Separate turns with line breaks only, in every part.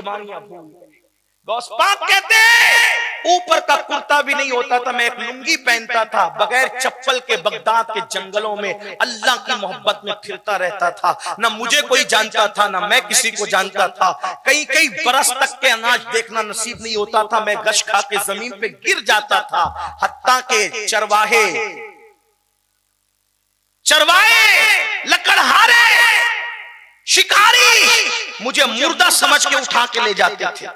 कुर्बानियां भूल गए। गौस पाक कहते हैं ऊपर का कुर्ता भी नहीं होता था, मैं एक लुंगी पहनता था, बगैर चप्पल के बगदाद के जंगलों में अल्लाह की मोहब्बत में फिरता रहता था। ना मुझे कोई जानता था, ना मैं किसी को जानता था। कई कई बरस तक के अनाज देखना नसीब नहीं होता था, मैं गश खा के जमीन पे गिर जाता था। हत्ता के चरवाहे लकड़हारे शिकारी मुझे मुर्दा समझ के उठा के ले जाते थे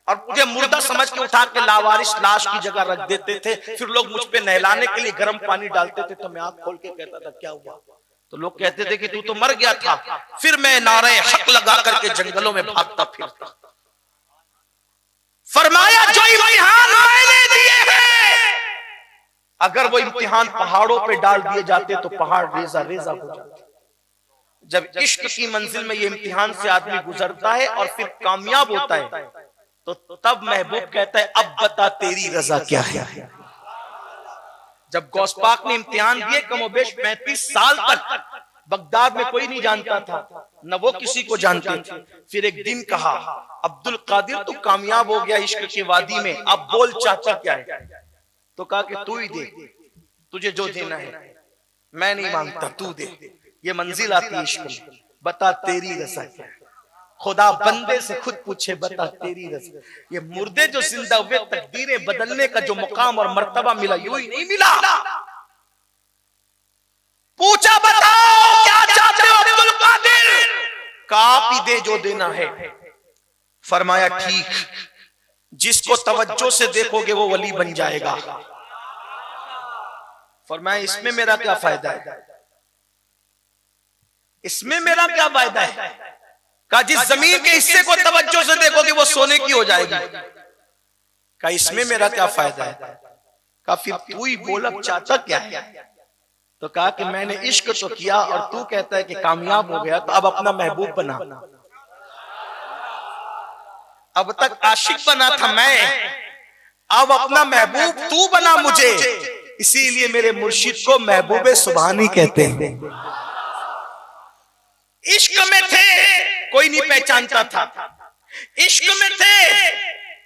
और मुझे मुर्दा समझ के उठा के लावारिस लाश की जगह रख देते थे। फिर लोग मुझ पे नहलाने के लिए गर्म पानी डालते थे, तो मैं आंख खोल के कहता था क्या हुआ, तो लोग कहते थे कि तू तो मर गया था। फिर मैं नारे हक लगा करके जंगलों में भागता फिरता। फरमाया जो इम्तिहान मैंने दिए हैं, अगर वो इम्तिहान पहाड़ों पे डाल दिए जाते तो पहाड़ रेजा रेजा हो जाते। जब इश्क की मंजिल में ये इम्तिहान से आदमी गुजरता है और फिर कामयाब होता है, तो तब महबूब कहता है अब बता तेरी रजा क्या है। जब गौस पाक ने इम्तिहान दिए, कमोबेश 35 साल तक बगदाद में कोई नहीं जानता था, न वो किसी को जानते थे। फिर एक दिन कहा अब्दुल कादिर तू कामयाब हो गया इश्क की वादी में, अब बोल चाचा क्या है। तो कहा कि तू ही दे, तुझे जो देना है, मैं नहीं मांगता, तू दे। ये मंजिल आती है इश्क में, बता तेरी रजा क्या है। खुदा बंदे से खुद पूछे बता तेरी रजा। ये मुर्दे जो जिंदा हुए, तकदीरें बदलने का जो मुकाम और मर्तबा मिला, यूं ही नहीं मिला। पूछा बताओ क्या चाहते हो अब्दुल कादिर, का आप ही दे जो देना है। फरमाया ठीक, जिसको तवज्जो से देखोगे वो वली बन जाएगा। फरमाया इसमें मेरा क्या फायदा है, इसमें मेरा क्या फायदा है। कहा जिस जमीन के हिस्से को तवज्जो से देखोगे वो सोने की हो जाएगी। कहा इसमें मेरा क्या फायदा है। कहा फिर तू ही बोल अब चाचा क्या है। तो कहा कि मैंने इश्क तो किया और तू कहता है कि कामयाब हो गया, तो अब अपना महबूब बना। अब तक आशिक बना था मैं, अब अपना महबूब तू बना मुझे। इसीलिए मेरे मुर्शिद को महबूबे सुभानी कहते हैं। इश्क में थे कोई नहीं पहचानता था, इश्क में थे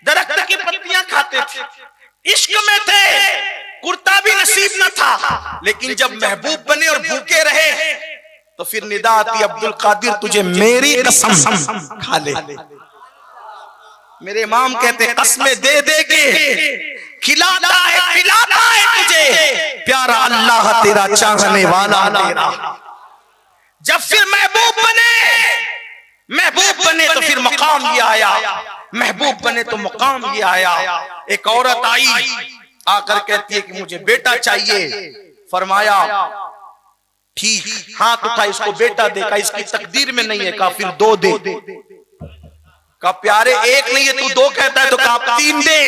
दरख्त की पत्तियां खाते थे, इश्क में थे कुर्ता भी नसीब न था। लेकिन जब महबूब बने और भूखे रहे तो फिर निदा आती अब्दुल कादिर तुझे मेरी कसम खा ले। मेरे इमाम कहते कसमें दे दे के खिलाता है तुझे प्यारा अल्लाह तेरा चाहने वाला तेरा। जब फिर महबूब बने तो फिर मकाम ये आया, महबूब बने तो मकाम ये आया। एक औरत आई आकर कहती है कि मुझे बेटा चाहिए। फरमाया ठीक, हाथ उठा इसको बेटा दे। का इसकी तकदीर में नहीं है। कहा फिर दो दे। का प्यारे एक नहीं है तू दो कहता है, तो कहा तीन दे।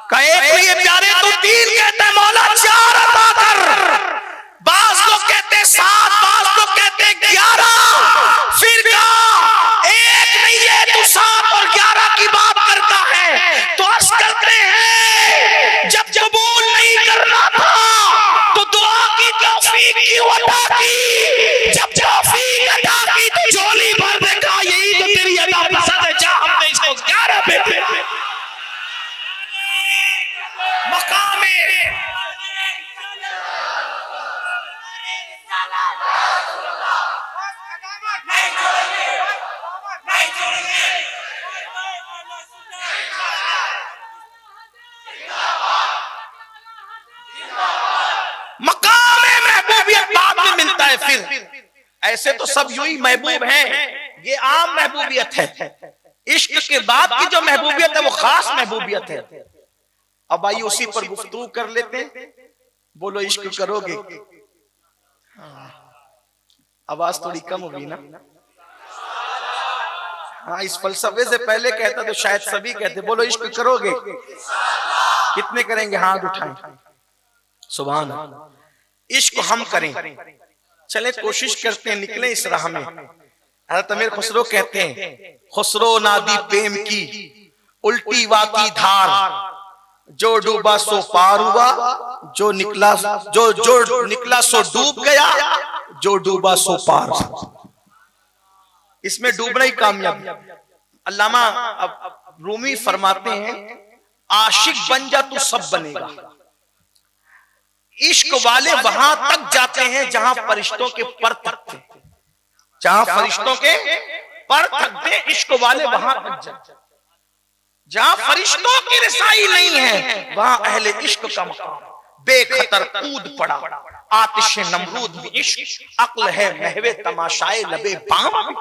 का एक नहीं है प्यारे तू तीन कहता है, मौला चार अता कर। बाज लोग कहते हैं 7, बाज लोग कहते हैं 11। फिर कहा एक नहीं है तू 7 और 11 की बात करता है। तो अर्ज करते हैं जब कबूल नहीं करना था तो दुआ की तौफीक क्यों अता की। जब तौफीक अता की तो झोली भर देखा, यही तो तेरी अदा पसंद है। जा हमने इसको 11 बेटे मकाम में महबूबियत बाद में मिलता है। फिर ऐसे तो सब यूं ही महबूब हैं, ये आम महबूबियत है। इश्क के बाद की जो महबूबियत है वो खास महबूबियत है। अब आइए उसी पर गुफ्तगू कर लेते हैं। बोलो इश्क करोगे। आवाज थोड़ी कम हुई ना। हाँ, इस फलसफे से पहले कहता तो शायद सभी कहते बोलो इश्क करोगे। कितने करेंगे हाथ उठाएं। सुभान अल्लाह। इश्क हम करें, चले कोशिश करते हैं निकले इस राह में। हज़रत अमीर खुसरो कहते हैं खुसरो नादी प्रेम की उल्टी वाकी धार, जो डूबा सो पार हुआ, जो निकला सो डूब गया, जो डूबा सो पार। इसमें डूबना ही कामयाब। अल्लामा अब रूमी फरमाते हैं, आशिक बन जा तू सब बनेगा। इश्क वाले वहां तक जाते हैं जहां फरिश्तों के पर तकते, जहां फरिश्तों के पर तकते इश्क वाले वहां तक जाते। जहां फरिश्तों की रसाई नहीं है वहां अहले इश्क का मकाम। बेखतर कूद पड़ा आतिशे नमरूद में इश्क, अक्ल है महवे तमाशाए लबे बाम।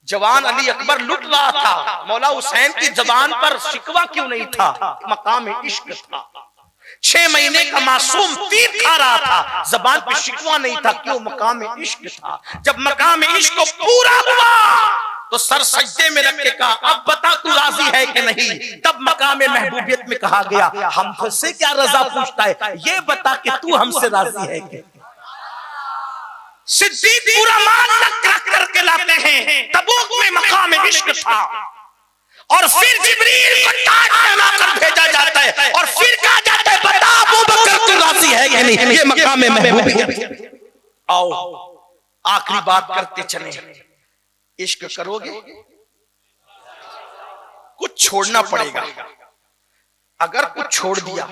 जवान अली अकबर लुट रहा था, मौला हुसैन की जबान पर शिकवा क्यों नहीं था? मकाम इश्क था। 6 महीने का मासूम तीर खा रहा था, जबान पे शिकवा नहीं था, क्यों? मकाम इश्क था। जब मकाम इश्क को पूरा हुआ तो सर सजदे में रख के कहा, अब बता तू राजी है कि नहीं? तब मकाम महबूबियत में कहा गया, हमसे क्या रजा पूछता है, ये बता कि तू हमसे राजी है कि? सिद्दीक पूरा माल रख करके लाते हैं। तबूक में मकाम इश्क था और फिर जिब्रील को ताज पहना कर भेजा जाता है और फिर कहा जाता है, बता अबू बकर तू राजी है कि नहीं? ये मकाम महबूबियत। आओ आखिरी बात करते चले, इश्क करोगे कुछ छोड़ना पड़ेगा। अगर कुछ छोड़ दिया,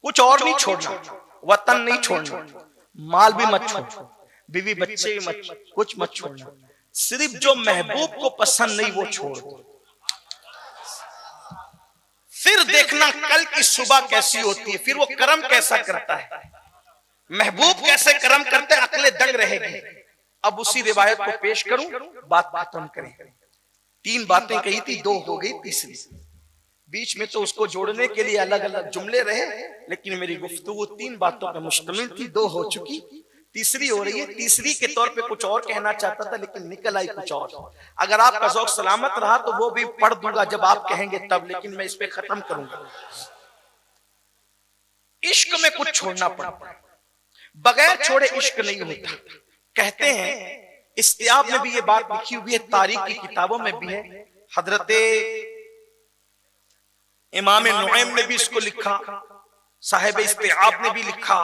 कुछ और नहीं छोड़ना, वतन नहीं छोड़ना, माल भी मत छोड़ो, बीवी बच्चे भी मत, कुछ मत छोड़ना, सिर्फ जो महबूब को पसंद नहीं वो छोड़ दो। फिर देखना कल की सुबह कैसी होती है, फिर वो कर्म कैसा करता है, महबूब कैसे कर्म करते हैं, अकले दंग रहेगी। अब उसी रिवायत को पेश करूं, बात खत्म करें। 3 बातें कही थी, 2 हो गई, तीसरी बीच में तो उसको जोड़ने के लिए अलग अलग जुमले रहे, लेकिन मेरी गुफ्तगू 3 बातों पर मुश्तमिल थी, 2 हो चुकी, तीसरी हो रही है। तीसरी के तौर पे कुछ और कहना चाहता था लेकिन निकल आई कुछ और। अगर आपका ज़ौक़ सलामत रहा तो वो भी पढ़ दूंगा जब आप कहेंगे तब, लेकिन मैं इस पे खत्म करूंगा। इश्क में कुछ छोड़ना पड़ता है, बगैर छोड़े इश्क नहीं होता। कहते हैं इस्तियाब में भी ये बात लिखी हुई है, तारीख की किताबों में भी है, हजरते इमाम नुआइम ने भी इसको लिखा, साहिब इस्तियाब ने भी लिखा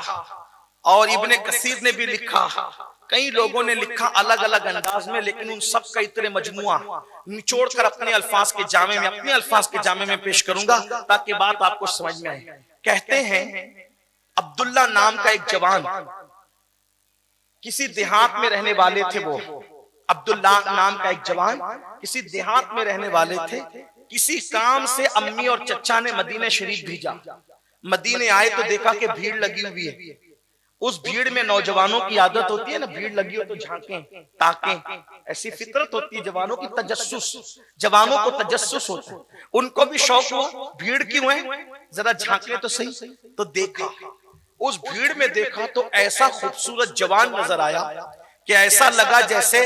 और इब्ने कसीर ने भी लिखा, कई लोगों ने लिखा अलग अलग अंदाज में, लेकिन उन सब का इतने मजमुआ निचोड़ कर अपने अल्फाज के जामे में, अपने अल्फाज के जामे में पेश करूंगा ताकि बात आपको समझ में आए। कहते हैं अब्दुल्ला नाम का एक जवान किसी देहात में रहने वाले थे। वो अब्दुल्ला नाम का एक जवान किसी देहात में रहने वाले थे। किसी काम से अम्मी और चचा ने मदीने शरीफ भेजा। मदीने आए तो देखा कि भीड़ लगी हुई है। उस भीड़ में नौजवानों की आदत होती है ना, भीड़ लगी हो तो झांकें, ताकें, ऐसी फितरत होती है जवानों की, तजस्सुस, जवानों को तजस्सुस होता है। उनको भी शौक हुआ भीड़ क्यों है, जरा झांके तो सही। तो देखा, उस भीड़ में देखा तो ऐसा खूबसूरत जवान नजर आया कि ऐसा लगा जैसे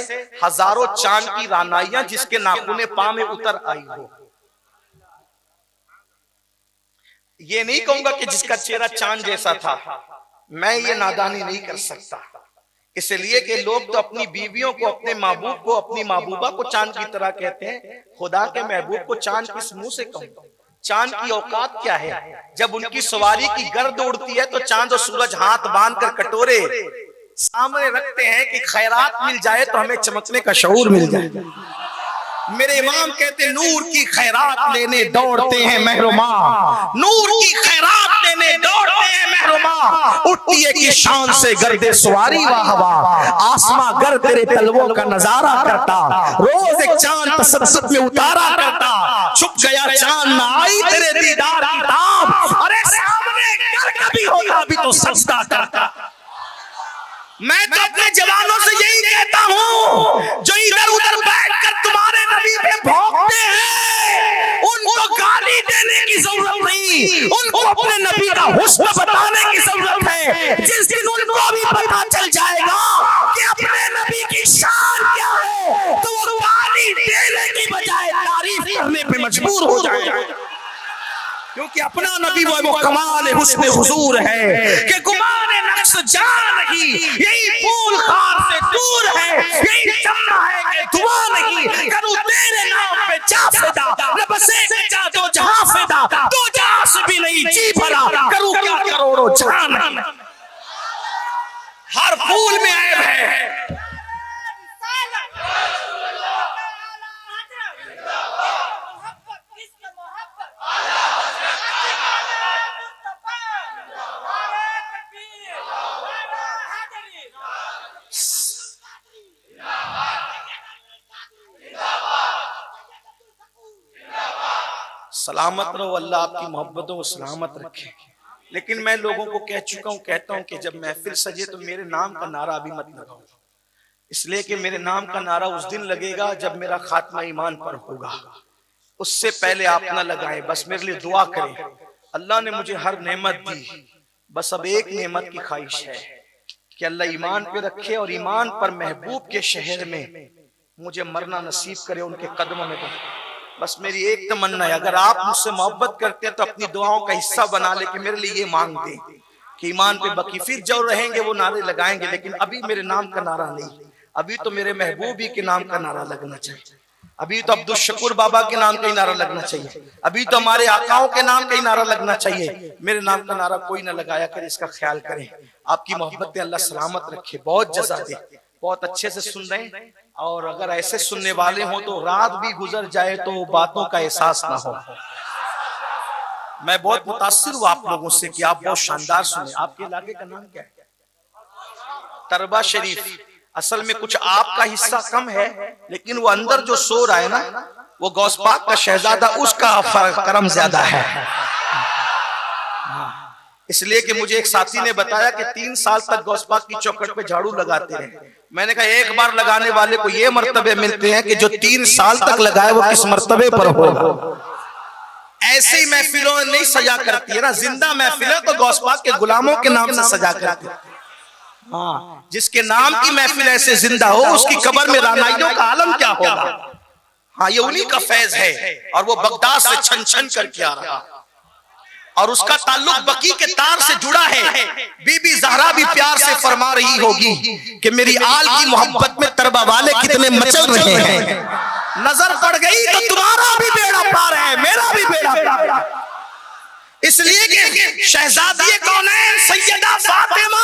हजारों चांद की रानाइयां जिसके नाखूने पांव में उतर आई हो। ये नहीं कहूंगा कि जिसका चेहरा चांद जैसा था, मैं ये नादानी नहीं कर सकता, इसलिए कि लोग तो अपनी बीवियों को, अपने महबूब को, अपनी महबूबा को चांद की तरह कहते हैं। खुदा के महबूब को चांद किस मुंह से कहूं? चांद की औकात क्या है? जब उनकी सवारी की गर्द उड़ती है तो चांद और सूरज हाथ बांध कर कटोरे सामने रखते हैं कि खैरात मिल जाए तो हमें चमकने का शऊर मिल जाए। मेरे इमाम कहते नूर की खैरात लेने दौड़ते हैं महरुमा, नूर की खैरात लेने दौड़ते हैं महरुमा, उठती है कि शान से गर्दे सवारी वाह वाह, आसमां गर तेरे तलवों का नजारा करता, रोज एक चांद तसब्बुत में उतारा करता, छुप गया चांद ना आई तेरे दीदार की ताब, अरे सामने गर कभी होता अभी तो सजदा करता। मैं तो अपने जवानों से यही कहता हूँ जो इधर उधर बैठकर तुम्हारे नबी पे भौंकते हैं, उनको गाली देने की जरूरत नहीं, उनको अपने नबी का हुस्न बताने की जरूरत है। जिस दिन उनको भी पता चल जाएगा कि अपने नबी की शान क्या है तो वो गाली देने की बजाय तारीफ करने पे मजबूर हो जाएगा, क्योंकि अपना नबी वो कमाल हुस्न हुजूर है कि गुमान नक्श जान नहीं, यही फूल खार से दूर है, यही चमना है कि दुआ नहीं, करूं तेरे नाम पे जा फिदा, न बसे जा दो जहां फिदा, दो जहां से भी नहीं जी भरा, करूं क्या करोड़ों जान नहीं। हर फूल में ऐब है, सलामत रहो, अल्लाह आपकी मोहब्बतों को सलामत रखे। लेकिन मैं लोगों को कह चुका हूं, कहता हूं कि जब महफिल सजे तो मेरे नाम का नारा अभी मत लगाओ, इसलिए कि मेरे नाम का नारा उस दिन लगेगा जब मेरा खात्मा ईमान पर होगा, उससे पहले आप ना लगाएं। बस मेरे लिए दुआ करें, अल्लाह ने मुझे हर नेमत दी, बस अब एक नेमत की ख्वाहिश है कि अल्लाह ईमान पे रखे और ईमान पर महबूब के शहर में मुझे मरना नसीब करे, उनके कदमों में। बस मेरी एक तमन्ना है, अगर आप मुझसे मोहब्बत करते हैं तो अपनी दुआओं का हिस्सा बना ले कि मेरे लिए ये मांग दे कि ईमान पे बकी। फिर जो रहेंगे वो नारे लगाएंगे, लेकिन अभी मेरे नाम का नारा नहीं, अभी तो मेरे महबूब ही के नाम का नारा लगना चाहिए, अभी तो अब्दुल शकूर बाबा के नाम का ही नारा लगना चाहिए, अभी तो हमारे आकाओं के नाम का ही नारा लगना चाहिए। मेरे नाम का नारा कोई ना लगाया करे, इसका ख्याल करें। आपकी मोहब्बत अल्लाह सलामत रखे, बहुत जज़ा दे, बहुत अच्छे से सुन रहे हैं। और अगर ऐसे सुनने वाले हो तो रात भी गुजर जाए तो बातों का एहसास ना हो। मैं बहुत मुतासिर हूँ आप लोगों से कि आप बहुत शानदार सुने। आपके इलाके का नाम क्या है? तरबा शरीफ। असल में कुछ आपका हिस्सा कम है, लेकिन वो अंदर जो सो रहा है ना, वो गौस पाक का शहजादा, उसका करम ज्यादा है। इसलिए कि मुझे एक साथी ने बताया कि 3 साल तक गौस पाक की चौखट पे झाड़ू लगाते रहे। मैंने कहा एक बार लगाने वाले को ये मर्तबे मिलते हैं कि जो 3 साल तक लगाए वो किस मर्तबे पर होगा। ऐसे ही महफिलों में नहीं सजा करती है ना, जिंदा महफिल तो गौस पाक के गुलामों के नाम से सजा करती है। हाँ, जिसके नाम की महफिल ऐसे जिंदा हो उसकी कब्र में रानाइयों का आलम क्या होगा। हाँ, ये उन्हीं का फैज है और वो बगदाद से छन छन करके आ रहा, और उसका ताल्लुक बकी के तार से जुड़ा है। बीबी ज़हरा भी प्यार से फरमा रही होगी कि मेरी आल की मोहब्बत में तरबा वाले कितने मचल रहे हैं। नजर पड़ गई तो तुम्हारा भी बेड़ा पार है, मेरा भी बेड़ा पार है। इसलिए कि शहजादी कौनैन सैयदा फातिमा,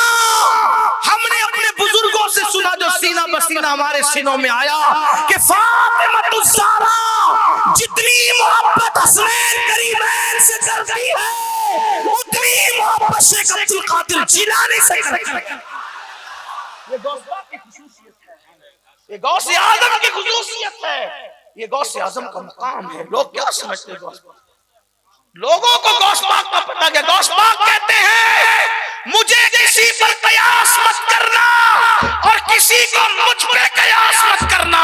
हमने अपने बुजुर्गों से सुना जो सीना बसीना हमारे सीनों में आया कि फातिमा तुझ ज़हरा जितनी मोहब्बत हसनैन करीमैन से करती है उतनी मोहब्बत शेख अब्दुल कादिर जिलानी से करती है। ये गौस पाक की खुसूसियत है, ये गौस आज़म की खुसूसियत है, ये गौस आज़म का मकाम है। लोग क्या समझते हैं गौस पाक? लोगों को गौस पाक का पता क्या? गौस पाक कहते हैं मुझे किसी पर कयास मत करना और किसी को मुझ पे कयास मत करना।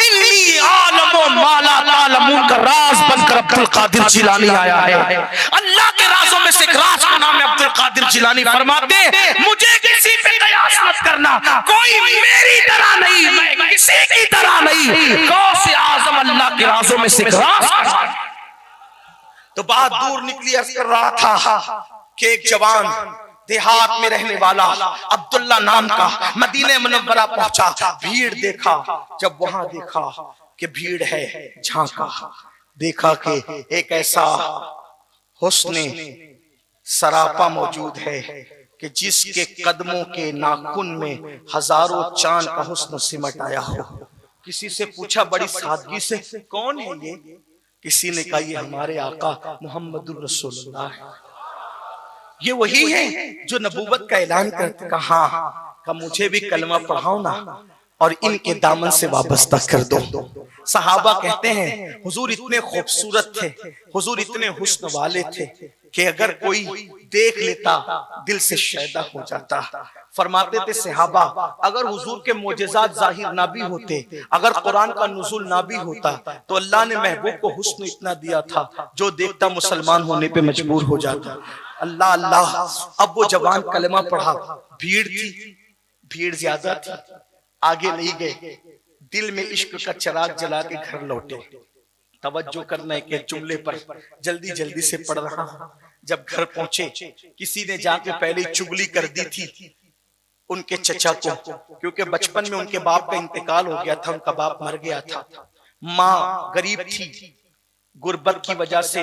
इन्नी आलमो माला तालमून का राज बनकर अब्दुल कादिर जिलानी आया है। अल्लाह के राजों में से एक राज का नाम है अब्दुल कादिर जिलानी। फरमाते मुझे किसी पे कयास मत करना, कोई मेरी तरह नहीं, मैं किसी की तरह नहीं। गौस आज़म अल्लाह के राजों में से एक राज। तो बात दूर निकली, अर्ज कर रहा था कि एक जवान देहात में रहने वाला अब्दुल्ला नाम का मदीने मुनव्वरा पहुंचा, भीड़ देखा। जब वहां देखा कि भीड़ है, झांका, देखा कि एक ऐसा हुस्न सरापा मौजूद है कि जिसके कदमों के नाखून में हजारों चांद का हुस्न सिमट आया हो। किसी से पूछा बड़ी सादगी से, कौन है ये? किसी ने कहा ये हमारे आका मोहम्मदुर रसूलुल्लाह है, ये वही है जो नबूवत का ऐलान करते। कहा मुझे भी कलमा पढ़ाओ ना और इनके दामन से वाबस्ता कर दो। सहाबा कहते हैं हुजूर इतने खूबसूरत थे, हुजूर इतने हुस्न वाले थे कि अगर कोई देख लेता दिल से शैदा हो जाता। फरमाते थे सहाबा अगर हुजूर के मोजेज़ात जाहिर ना भी होते, अगर कुरान का नुज़ूल ना भी होता, तो अल्लाह ने महबूब को हुस्न इतना दिया था जो देखता मुसलमान होने पे मजबूर हो जाता। अल्लाह अल्लाह। अब वो जवान कलमा पढ़ा, भीड़ थी, भीड़ ज्यादा थी, आगे नहीं गए, दिल में इश्क का चिराग जला के घर लौटे। तवज्जो करना के जुमले पर जल्दी जल्दी से पढ़ रहा हूं। जब घर पहुंचे, किसी ने जाके पहले चुगली कर दी थी उनके चचा को, क्योंकि बचपन में उनके बाप का इंतकाल हो गया था, उनका बाप मर गया था। माँ गरीब थी, गुर्बत की वजह से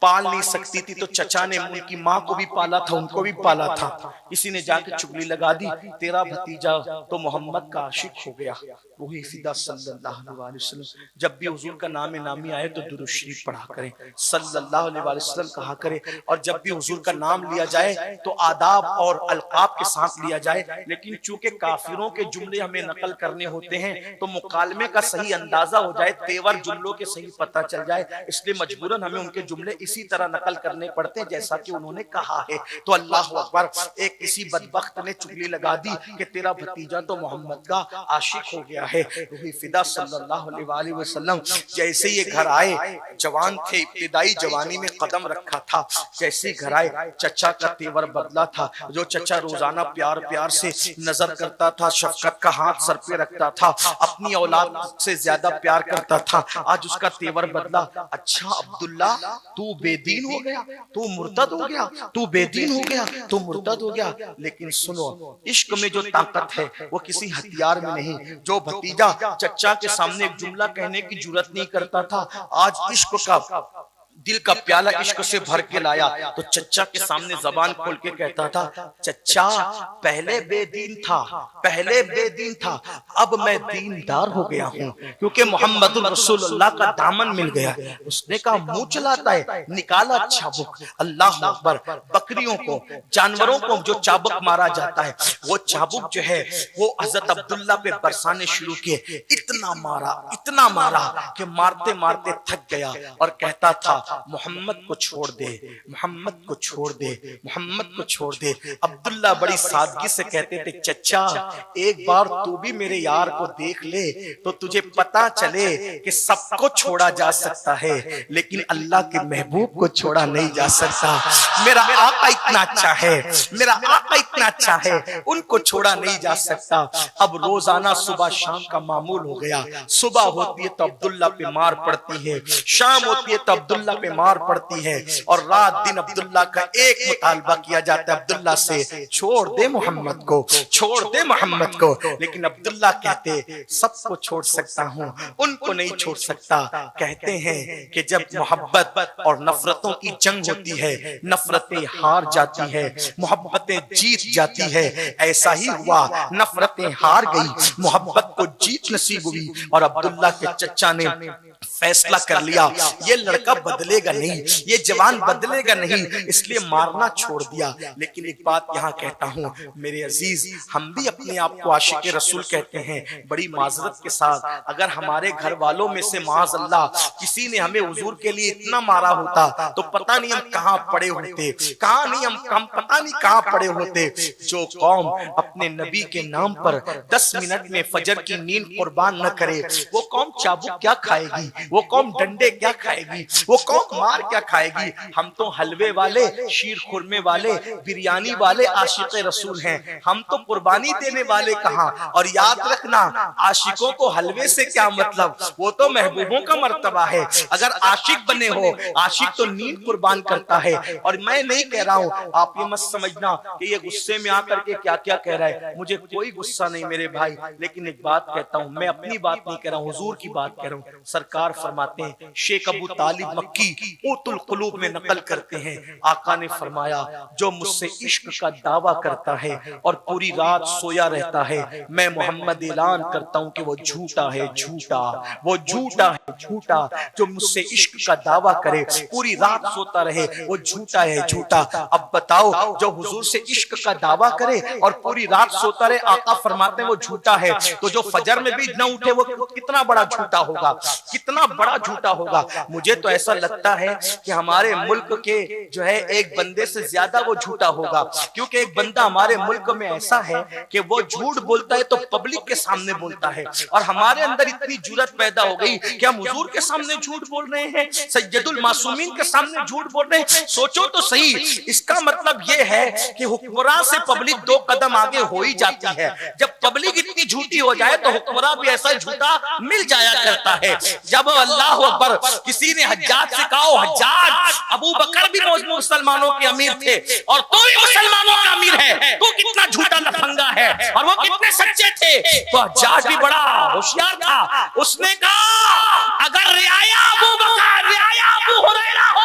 पाल नहीं सकती थी, तो चचा ने उनकी माँ को भी पाला था, उनको भी पाला था। किसी ने जाके चुगली लगा दी, तेरा भतीजा तो मोहम्मद का आशिक हो गया। वही फिदा सल्लल्लाहु अलैहि वसल्लम। जब भी हुजूर का नाम नामी आए तो दुरूद शरीफ पढ़ा करें, सल्लल्लाहु अलैहि वसल्लम कहा करें। और जब भी हुजूर का नाम लिया जाए तो आदाब और अलकाब के साथ लिया जाए। लेकिन चूंकि काफिरों के जुमले हमें नकल करने होते हैं तो मुकालमे का सही अंदाजा हो जाए, तेवर जुमलों के सही पता चल जाए। इसलिए मजबूरन हमें उनके जुमले इसी तरह नकल करने पड़ते हैं जैसा कि उन्होंने कहा है। तो अल्लाह अकबर, एक किसी बदबख्त ने चुगली लगा दी कि तेरा भतीजा तो मोहम्मद का आशिक हो गया है। रूह फिदा सल्लल्लाहु अलैहि वसल्लम जैसे ये घर आए, जवान थे, इब्तिदाई जवानी में कदम रखा था, जैसे घर आए चचा का तेवर बदला था। जो चचा रोजाना प्यार प्यार से नजर करता था, शफकत का हाथ सर पे रखता था, अपनी औलाद से ज्यादा प्यार करता था, आज उसका तेवर बदला। अच्छा अब्दुल्ला, तू बेदीन हो गया, तू मुर्तद हो गया, तू बेदीन हो गया, तू मुर्तद हो गया। लेकिन सुनो, इश्क में जो ताकत है वो किसी हथियार में नहीं। जो भतीजा चचा के सामने एक जुमला कहने की जुर्रत नहीं करता था, आज इश्क का दिल का प्याला इश्क से भर के लाया तो चचा के सामने जबान खोल के कहता था, चचा पहले बेदीन था, पहले बेदीन था, अब मैं दीनदार हो गया हूँ क्योंकि मोहम्मद रसूलुल्लाह का दामन मिल गया। उसने कहा मुंह चलाता है, निकाला चाबुक। अल्लाह अकबर, बकरियों को, जानवरों को जो चाबुक मारा जाता है, वो चाबुक जो है वो हजरत अब्दुल्ला पे बरसाने शुरू किए। इतना मारा कि मारते मारते थक गया और कहता था मोहम्मद को छोड़ दे, मोहम्मद को छोड़ दे, मोहम्मद को छोड़ दे। अब्दुल्ला बड़ी सादगी से कहते थे, चचा एक बार तू भी मेरे यार को देख ले तो तुझे पता चले कि सबको छोड़ा जा सकता है लेकिन अल्लाह के महबूब को छोड़ा नहीं जा सकता। मेरा आका इतना अच्छा है, मेरा आका इतना अच्छा है, उनको छोड़ा नहीं जा सकता। अब रोजाना सुबह शाम का मामूल हो गया। सुबह होती है तो अब्दुल्ला पे मार पड़ती है, शाम होती है तो अब्दुल्ला पे मार पड़ती है और रात दिन अब्दुल्ला का एक मुतालबा किया जाता है, अब्दुल्ला से छोड़ दे मोहम्मद को, छोड़ दे मोहम्मद को। लेकिन अब्दुल्ला कहते सबको छोड़ सकता हूँ, उनको नहीं छोड़ सकता। कहते हैं कि जब मोहब्बत और नफरतों की जंग होती है, नफरतें हार जाती है, मोहब्बतें जीत जाती है। ऐसा ही हुआ, नफरतें हार गई, मोहब्बत को जीत नसीब हुई और अब्दुल्ला के चचा ने फैसला कर लिया ये लड़का बदलेगा नहीं, ये जवान बदलेगा नहीं, इसलिए मारना छोड़ दिया। लेकिन एक बात यहाँ कहता हूँ मेरे अजीज, हम भी अपने आप को आशिक रसूल कहते हैं। बड़ी माजरत के साथ अगर हमारे घर वालों में से माज़अल्लाह किसी ने हमें हुजूर के लिए इतना मारा होता तो पता नहीं हम कहाँ पड़े होते, कहाँ नहीं हम पता नहीं कहाँ पड़े होते। जो कौम अपने नबी के नाम पर 10 मिनट में फजर की नींद कुर्बान न करे, वो कौम चाबुक क्या खाएगी, वो कौम डंडे क्या खाएगी, वो कौम मार क्या खाएगी। हम तो हलवे वाले, शीर खुरमे वाले, बिरयानी वाले आशिक रसूल हैं, हम तो कुर्बानी देने वाले कहाँ। और याद रखना, आशिकों को हलवे से क्या मतलब, वो तो महबूबों का मर्तबा है। अगर आशिक बने हो, आशिक तो नींद कुर्बान करता है। और मैं नहीं कह रहा हूँ, आप ये मत समझना कि ये गुस्से में आकर के क्या क्या कह रहा है, मुझे कोई गुस्सा नहीं मेरे भाई। लेकिन एक बात कहता हूँ, मैं अपनी बात नहीं कह रहा हूँ, हुजूर की बात कह रहा हूँ। सरकार फरमाते हैं, शेख अबू तालिब मक्की ऊतुल कुलूब में नकल करते हैं, आका ने फरमाया जो मुझसे इश्क का दावा करता है और पूरी रात सोया रहता है, मैं मोहम्मद ऐलान करता हूं कि वो झूठा है, झूठा, वो झूठा है, झूठा। जो मुझसे इश्क का दावा करे, पूरी रात सोता रहे, वो झूठा है, झूठा। अब बताओ, जो हुजूर से इश्क का दावा करे और पूरी रात सोता रहे, आका फरमाते हैं वो झूठा है, तो जो फजर में भी न उठे वो कितना बड़ा झूठा होगा, कितना बड़ा झूठा होगा। मुझे तो ऐसा लगता है कि हमारे मुल्क के जो है एक बंदे से ज्यादा वो झूठा होगा, क्योंकि एक बंदा हमारे मुल्क में ऐसा है कि वो झूठ बोलता है तो पब्लिक के सामने बोलता है, और हमारे अंदर इतनी जुर्रत पैदा हो गई कि हम हुजूर के सामने झूठ बोल रहे हैं, सैयदुल मासूमीन के सामने झूठ बोल रहे हैं। सोचो तो सही, इसका मतलब ये है कि हुक्मरान से पब्लिक 2 कदम आगे हो ही जाती है। जब पब्लिक इतनी झूठी हो जाए तो हुक्मरान भी ऐसा झूठा मिल जाया करता है। जब अल्लाह अकबर, किसी ने हज्जाज से कहा, हज्जाज, अबू बकर भी मुसलमानों के अमीर थे और तू भी मुसलमानों का अमीर है, तू कितना झूठा लफंगा है, और वो कितने सच्चे थे। तो हज्जाज भी बड़ा होशियार था, उसने कहा अगर रियाया अबू बकर, रियाया अबू हुरैरा हो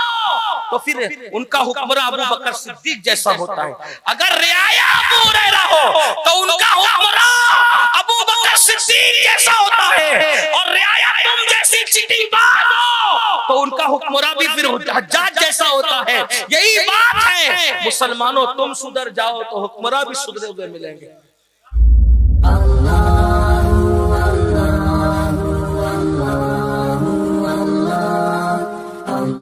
तो फिर उनका हुक्मरान अबू बकर सिद्दीक जैसा होता है, अगर रियाया अबू हुरैरा हो तो उनका हुक्मरान अबू बकर सिद्दीक जैसा होता है, और रियाया तुम जैसी चिटिंगबाज हो तो उनका हुक्मरान भी फिर हज्जाज जैसा होता है। यही बात है, मुसलमानों तुम सुधर जाओ तो हुक्मरान भी सुधरे हुए मिलेंगे।